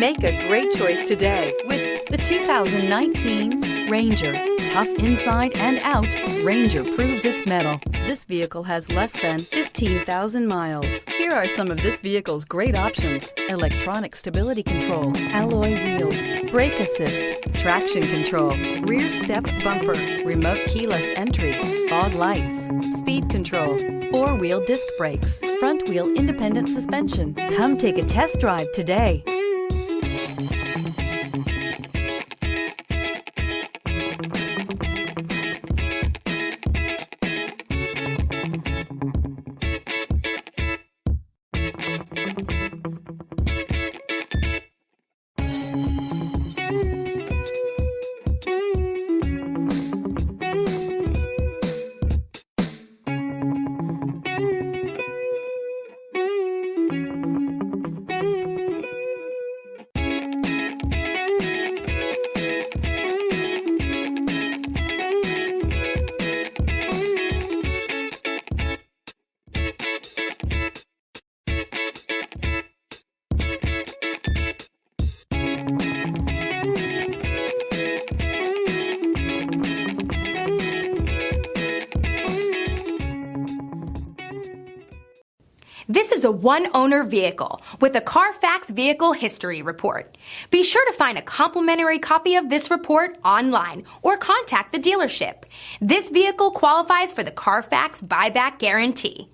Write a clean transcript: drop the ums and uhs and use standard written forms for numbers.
Make a great choice today with the 2019 Ranger. Tough inside and out, Ranger proves its mettle. This vehicle has less than 15,000 miles. Here are some of this vehicle's great options: electronic stability control, alloy wheels, brake assist, traction control, rear step bumper, remote keyless entry, fog lights, speed control, four-wheel disc brakes, front wheel independent suspension. Come take a test drive today. This is a one-owner vehicle with a CARFAX Vehicle History Report. Be sure to find a complimentary copy of this report online or contact the dealership. This vehicle qualifies for the CARFAX Buyback Guarantee.